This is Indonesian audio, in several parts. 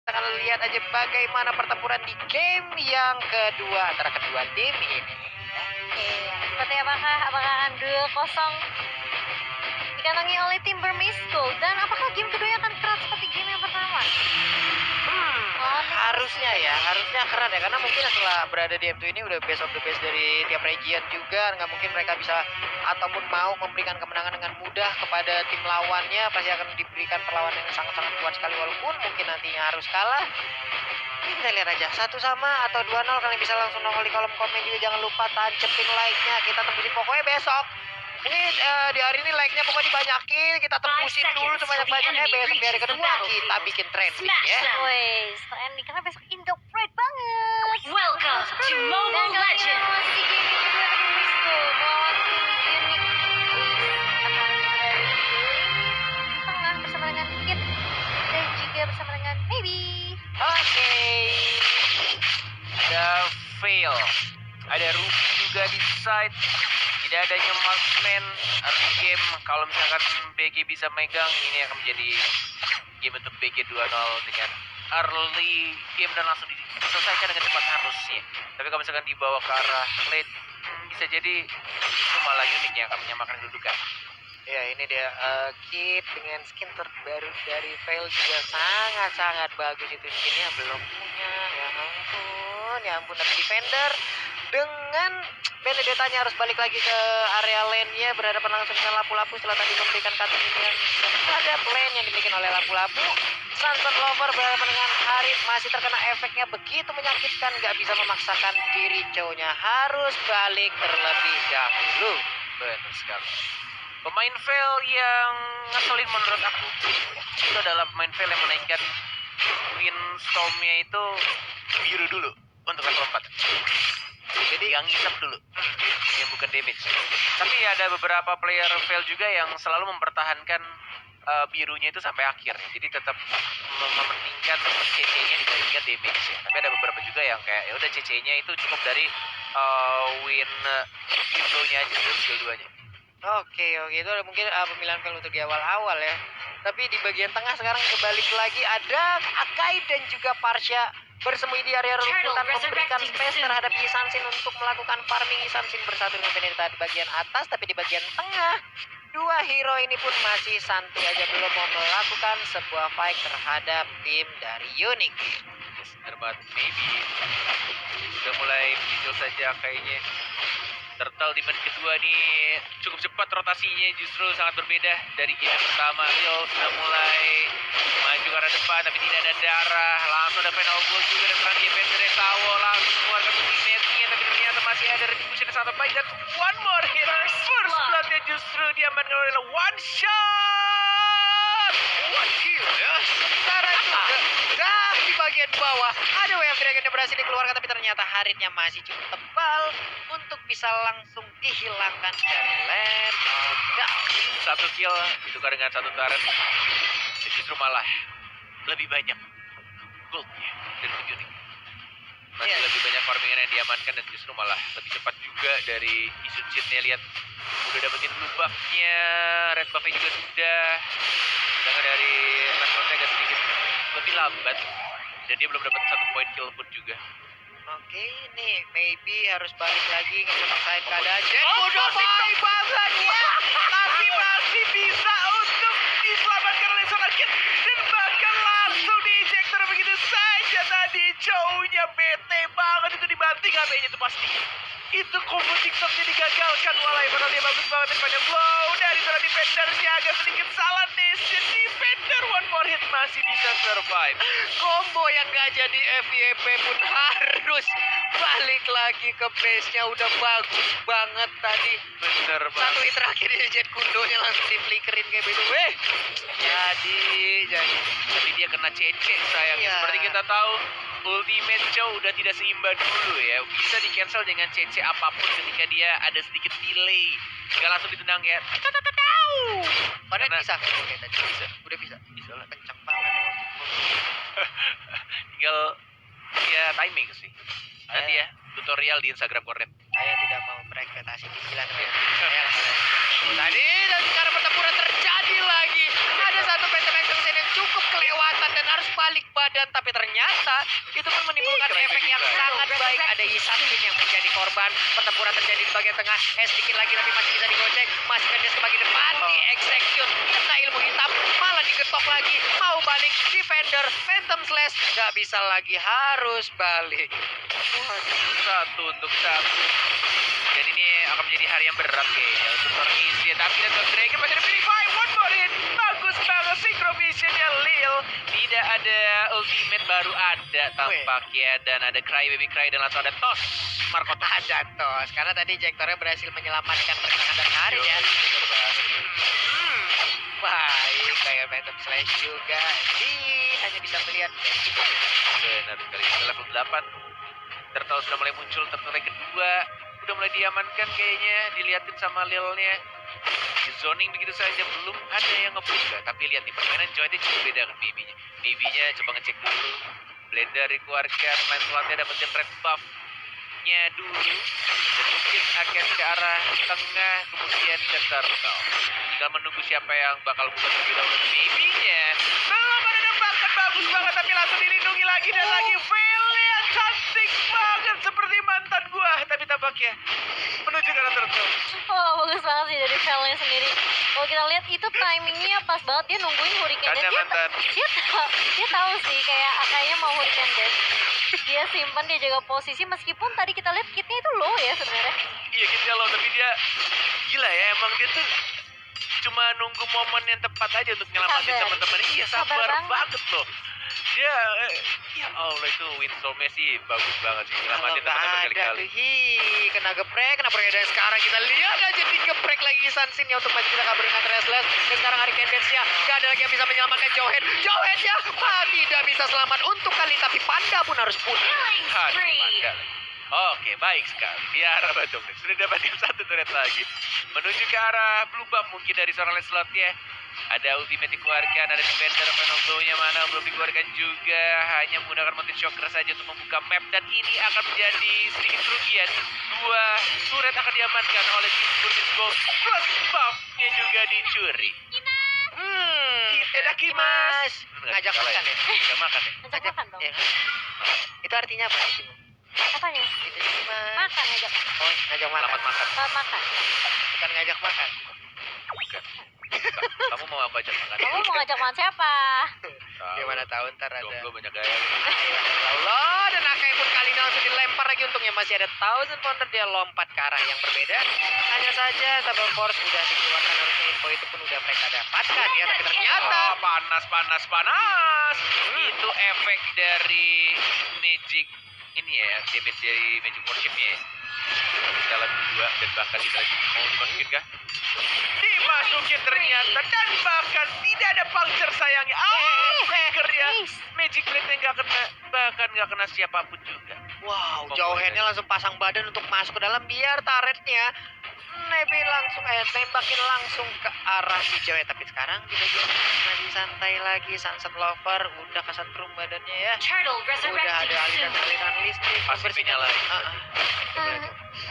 Kita akan lihat aja bagaimana pertempuran di game yang kedua antara kedua tim ini. Oke, seperti apakah akan 2-0 dikantongi oleh tim Burmese Gold, dan apakah game kedua akan keras seperti game yang pertama? Harusnya keren ya, karena mungkin setelah berada di M2 ini udah best of the best dari tiap region juga, nggak mungkin mereka bisa ataupun mau memberikan kemenangan dengan mudah kepada tim lawannya. Pasti akan diberikan perlawanan yang sangat-sangat kuat sekali, walaupun mungkin nantinya harus kalah. Ini kita lihat aja 1-1 atau 2-0. Kalian bisa langsung nongol di kolom komen juga, jangan lupa tancepin like-nya. Kita tembusin pokoknya besok. Ini di hari ini like-nya pokoknya dibanyakin, kita tembusin dulu sebanyak-banyaknya. Besok di hari kedua kita bikin trending ya. Wes, trending karena besok Indo Pride banget. Welcome to Mobile Legends. Masih game yang kedua dari Burmese Gold melawan tim Unique. Akan berada di tengah bersama dengan Kit dan juga bersama dengan Baby. Oke. Ada fail. Ada Ruby juga di side. Tidak adanya marksman early game. Kalau misalkan BG bisa megang, ini akan menjadi game untuk BG 2-0 dengan early game dan langsung diselesaikan dengan cepat harusnya. Tapi kalau misalkan dibawa ke arah late, bisa jadi itu malah unik yang akan menyamakan kedudukan. Ya, ini dia Kit dengan skin terbaru dari Fail juga sangat-sangat bagus. Itu skinnya belum punya. Ya ampun, tapi Defender dengan Benedetta-nya harus balik lagi ke area lane-nya, berhadapan langsung dengan lapu-lapu setelah tadi memberikan cutting ini yang terhadap lane yang dimiliki oleh lapu-lapu. Sunset Lover berhadapan dengan Harith masih terkena efeknya begitu menyakitkan, nggak bisa memaksakan diri. Cowoknya harus balik terlebih dahulu. Benar sekali. Pemain fail yang ngeselin menurut aku itu adalah pemain fail yang menaikkan windstorm-nya itu biru dulu untuk level 4. Jadi yang hisap dulu, yang bukan damage. Tapi ada beberapa player fail juga yang selalu mempertahankan birunya itu sampai akhir. Jadi tetap mementingkan CC-nya dibandingkan damage ya. Tapi ada beberapa juga yang kayak ya udah CC-nya itu cukup dari win window-nya aja dari skill 2-nya. Oke, itu mungkin pemilihan fail untuk di awal-awal ya. Tapi di bagian tengah sekarang kembali lagi ada Akai dan juga Parsha bersembunyi di area rumputan, memberikan space terhadap Isansin untuk melakukan farming. Isansin bersatu dengan Benedetta di bagian atas, tapi di bagian tengah dua hero ini pun masih santai aja, belum mau melakukan sebuah fight terhadap tim dari Unique. Benar banget, maybe udah mulai muncul saja kayaknya. Turtle di menit kedua nih cukup cepat rotasinya, justru sangat berbeda dari game yang pertama. Rio sudah mulai maju ke arah depan tapi tidak ada darah. Langsung ada final goal juga dan sekarang Defender Tawo langsung mengeluarkan ultimate-nya, tapi ternyata masih ada retribution yang sangat baik dan one more hit. First blood-nya justru diamankan oleh one shot. One kill ya. Sementara juga di bagian bawah ada WF Dragon yang berhasil dikeluarkan, tapi ternyata Harithnya masih cukup tebal untuk bisa langsung dihilangkan dari lane. Satu kill ditukar dengan satu turret, justru malah lebih banyak goldnya dari tim Unique. Masih lebih banyak farmingan yang diamankan dan justru malah lebih cepat juga dari isu cheatnya. Lihat udah dapetin blue buff-nya, red buff-nya juga sudah. Sedangkan dari responnya agak sedikit lebih lambat dan dia belum dapat satu point kill pun juga. Oke, ini maybe harus balik lagi ngepaksain keadaan. Jet udah baik banget ya, tapi masih bisa untuk diselamatkan oleh seorang Kit dan bahkan langsung diinjektor begitu saja. Tadi cowoknya bete banget itu dibanting HP-nya itu pasti. Itu combo TikToknya digagalkan walai, padahal dia bagus banget daripada blow dari seorang Defendernya. Agak sedikit salah nation, Defender one more hit masih bisa survive. Combo yang gak jadi FYP pun harus balik lagi ke base-nya. Udah bagus banget tadi. Bener Satu banget. hit terakhir ini Jet Kundonya langsung diflickerin kayak begitu. Jadi Tapi dia kena cece sayang. Iya. Seperti kita tahu, ultimate Chow udah tidak seimbang dulu ya. Bisa di cancel dengan cece apapun ketika dia ada sedikit delay. Gak langsung ditendang ya. padahal Karena- bisa oke tadi. Bisa. Udah bisa. Bisa lah. Kenceng banget ya. Tinggal ya timing sih. Nanti ya tutorial di Instagram Kornet. Saya tidak mau berekspektasi tinggilah tadi, dan sekarang pertempuran terjadi lagi. Ada satu Phantom Exorcist yang cukup kelewatan dan harus balik badan badan, tapi ternyata itu pun menimbulkan efek yang sangat baik. Ada Yisansin yang menjadi korban. Pertempuran terjadi di bagian tengah. Sedikit lagi tapi masih bisa digocek. Masih Candace ke bagian depan, di-execute. Kena ilmu hitam, malah digetok lagi. Mau balik, Defender, Phantom Slash. Gak bisa lagi, harus balik. Satu untuk satu. Dan ini akan menjadi hari yang berat kayaknya untuk seorang Izzy. Tapi Network Dragon masih ada Purify. One more hit. Bagus banget Synchro Vision-nya Lil. Tidak ada ultimate baru ada tampaknya. Dan ada Cry Baby Cry dan langsung ada Toss. Marco Toss. Ada tos, karena tadi Jektornya berhasil menyelamatkan pergerakan dari Harit ya. Baik, kayak Phantom Slash juga. Hanya bisa melihat. Benar sekali. Kita level 8. Turtle sudah mulai muncul. Turtle yang kedua udah mulai diamankan kayaknya. Diliatin sama Lilnya. Di zoning begitu saja. Belum ada yang ngebuka. Tapi lihat nih, permainan Joy-nya cukup beda dengan Bibinya. Bibinya coba ngecek dulu. Blender dikeluarkan. Lancelotnya dapetin red buff-nya dulu. Dan mungkin akan ke arah tengah. Kemudian ke Turtle. Tinggal menunggu siapa yang bakal buka terlebih dahulu. Bibinya belum ada tembakan bagus banget. Tapi langsung dilindungi lagi dan lagi. Feel-nya cantik banget seperti mantan gua. Tapi tampaknya menuju ke arah Turtle. Oh, bagus banget sih dari Velnya sendiri. Kalau kita lihat itu timingnya pas banget, dia nungguin Hurricane Caca Dash. mantan. Dia tahu sih kayak kayaknya mau Hurricane Dash. Dia simpan, dia jaga posisi meskipun tadi kita lihat kitnya itu low ya sebenarnya. Iya gitu loh, tapi dia gila ya, emang dia tuh cuma nunggu momen yang tepat aja untuk nyelamatin Sabar. teman-teman. Iya Sabar sabar banget. banget loh. Dia ya Allah itu Windstorm-nya sih bagus banget sih nyelamatin teman-teman kali-kali. Kena geprek, dan sekarang kita lihat aja digeprek lagi Sansin-nya untuk masih bisa kabarin ke Restless. Dan sekarang Hurricane Dance-nya gak ada lagi yang bisa menyelamatkan Jowhead. Jowhead-nya tidak bisa selamat untuk kali, tapi Panda pun harus punah. Killing Aduh, spree. mantap. Oke, baik sekali. Di arah Bajong sudah dapat yang satu turret lagi. Menuju ke arah blue buff mungkin dari seorang Lancelot ya. Ada ultimate dikeluarkan, ada defender Fenoldo-nya mana belum dikeluarkan juga. Hanya menggunakan motif shocker saja untuk membuka map. Dan ini akan menjadi sedikit kerugian. Dua turret akan diamankan oleh tim Burgess Gold. Plus buff-nya juga dicuri. Mas. Ngajak makan ya? Ngajak makan ya? Ngajak makan dong. Ya. Itu artinya apa sih? Apanya? Itu sih mas. Makan ngajak. Oh, ngajak makan. Selamat makan. Selamat makan. Bukan ngajak makan. Bukan. Kamu mau aku ajak makan? Kamu mau ngajak makan siapa? Gimana tahu ntar ada. Gue banyak gaya. Ya Allah, dan Akai pun kali ini langsung dilempar lagi. Untungnya masih ada Thousand Pounder, dia lompat ke arah yang berbeda. Hanya saja Double Force udah dikeluarkan, harusnya info itu pun udah mereka dapatkan ya. Tapi ternyata Panas. Itu efek dari magic ini ya, damage dari magic worship-nya ya. Jalan dua dan bahkan kita lagi mau dimasukin kah? Dimasukin ternyata dan bahkan tidak ada puncture sayangnya. Triggernya magic blade-nya nggak kena, bahkan nggak kena siapapun juga. wow, Jowhead-nya langsung pasang badan untuk masuk ke dalam biar turretnya tembakin langsung ke arah si Jowhead. Tapi sekarang di bagian masih santai lagi. Sunset Lover udah kesetrum badannya ya. Turtle Udah resurrecting ada soon. aliran listrik. Pasti nyala.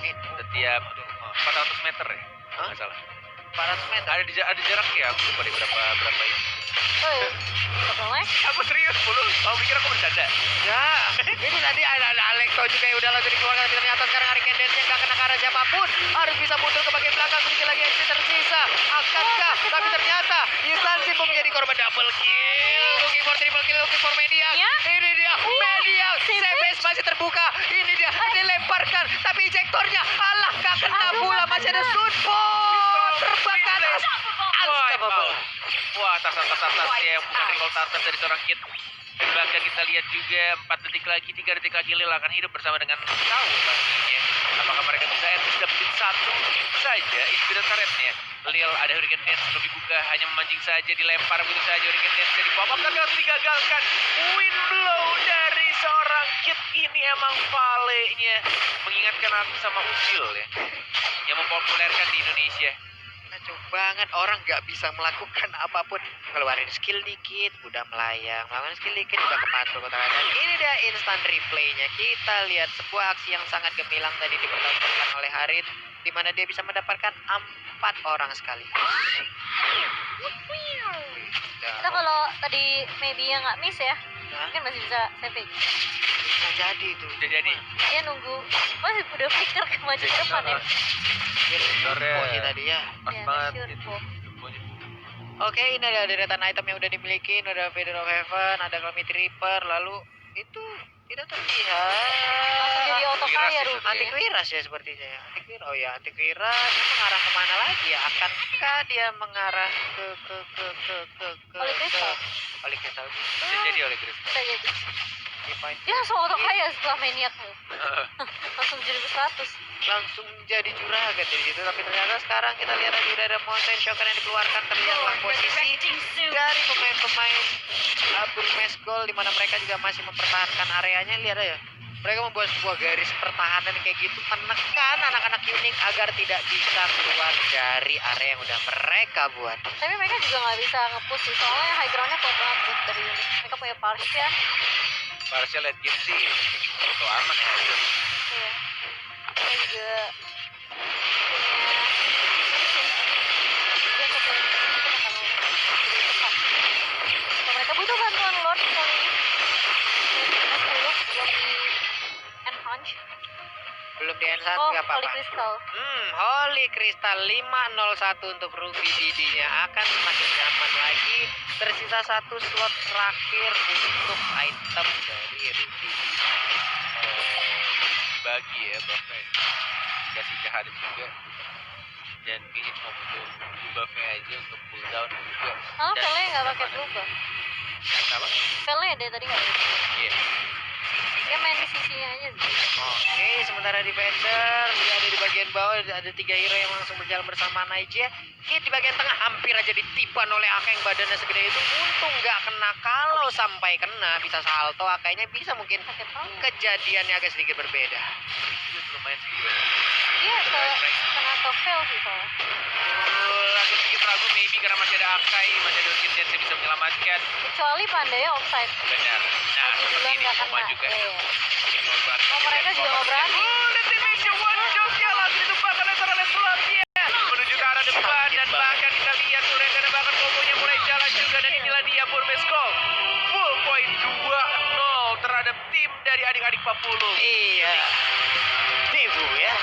Itu Setiap 400 meter ya, Hah? nggak salah. 400 meter. Ada jarak ya, aku lupa deh berapa ini. Oh, boleh? Aku serius, kamu pikir aku bercanda? Ya, ini tadi ada Alekto juga yang udah langsung dikeluarkan, tapi ternyata sekarang Hurricane Dance-nya nggak kena ke arah siapapun. Harus bisa mundur ke bagian belakang, sedikit lagi yang tersisa. Akankah? Tapi ternyata Yisansin pun menjadi korban double kill. Looking for triple kill, looking for Mediak. Ya? Ini dia, Mediak. Sebes masih terbuka. Ini dia, dilemparkan. Tapi ejektornya, alah, nggak kena pula. Masih ada Sunpon. Terbang ke atas. Unstoppable. Wah, tas ya, bukan recall tas dari seorang kid. Dan bahkan kita lihat juga 4 detik lagi, 3 detik lagi Lil akan hidup bersama dengan Saul pastinya. Apakah mereka bisa at least dapetin satu saja inhibitor turretnya? Lil ada Hurricane Dance belum dibuka, hanya memancing saja, dilempar begitu saja Hurricane Dance jadi pop-up tapi langsung digagalkan. Wind blow dari seorang kid ini emang Vale-nya mengingatkan aku sama Ucil ya, yang mempopulerkan di Indonesia. Kacau banget, orang nggak bisa melakukan apapun. Ngeluarin skill dikit udah melayang, melakukan skill dikit udah kepantul ke tangan. Dan ini dia instant replaynya. Kita lihat sebuah aksi yang sangat gemilang tadi dipertontonkan oleh Harit, di mana dia bisa mendapatkan 4 orang sekaligus. Kita kalau tadi maybe ya nggak miss ya, Mungkin masih bisa saving. Bisa jadi itu. Bisa jadi. Dia nunggu, masih udah flicker ke maju ke depan ya. Dia Sore. info sih tadi ya. Pas Ya, banget sure, gitu. kok. Infonya. Oke, ini adalah deretan item yang udah dimiliki. Ada Feather of Heaven, ada Calamity Reaper, lalu itu tidak terlihat. Langsung jadi auto Antivirus kaya itu. Ruby. Antivirus ya sepertinya ya. Antivirus. Oh ya, antivirus ini mengarah kemana lagi ya? Akankah dia mengarah ke Polycrystal. Polycrystal? Bisa jadi oleh Kristal. Bisa jadi. Divine Dia langsung auto Fist. kaya setelah maniak tuh. Langsung jadi 100. Langsung jadi juragan dari situ, tapi ternyata sekarang kita lihat lagi udah ada Mountain Shogun yang dikeluarkan, terlihatlah posisi Resurrecting soon. dari pemain-pemain Burmese Gold di mana mereka juga masih mempertahankan areanya. Lihat aja, mereka membuat sebuah garis pertahanan kayak gitu, menekan anak-anak unik agar tidak bisa keluar dari area yang udah mereka buat. Tapi mereka juga nggak bisa nge-push sih, soalnya high groundnya kuat banget buat dari unit. Mereka punya Pars ya. Parsial late game sih. Itu aman ya. Itu. Iya. Mereka juga punya mesin. Dia untuk yang itu bakal jadi cepat. Kalau mereka butuh bantuan Lord kali ini. Belum di enhance. Belum di enhance Oh, nggak apa-apa. Holy Crystal. Holy Crystal 501 untuk Ruby DD-nya akan semakin nyaman lagi. Tersisa satu slot terakhir untuk item dari Ruby. Dibagi ya buffnya. Dikasih ke Hades juga. Dan kayaknya cuma butuh buffnya aja untuk cooldown juga. Oh, Dan Vele nggak pakai mana? blue buff. Sama? Vele dari tadi nggak ada. Iya. Dia main di sisinya aja sih. Oke, sementara defender dia ada di bagian bawah, ada 3 hero yang langsung berjalan bersama Naija. Kit di bagian tengah hampir aja ditiban oleh Aka yang badannya segede itu. Untung nggak kena, kalau sampai kena bisa salto, Akanya bisa mungkin Pakai perang. kejadiannya agak sedikit berbeda. Itu lumayan sih juga. Dia kena ke fail sih soalnya. Aku sedikit ragu maybe karena masih ada Akai, masih ada Urgent Dance yang bisa menyelamatkan. Kecuali pandanya offside. Benar. Nah, Maju seperti duluan ini nggak Koma kena. juga. Iya. Oh, mereka juga nggak berani. Division One Jogja langsung ditembakkan oleh Slavia Menuju ke arah depan dan bahkan kita lihat tuh rencana bahkan kombonya mulai jalan juga dan inilah dia Burmese Gold. Full point 2-0 terhadap tim dari adik-adik Papulu. Iya. Debu ya.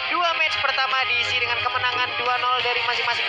2 match pertama diisi dengan kemenangan 2-0 dari masing-masing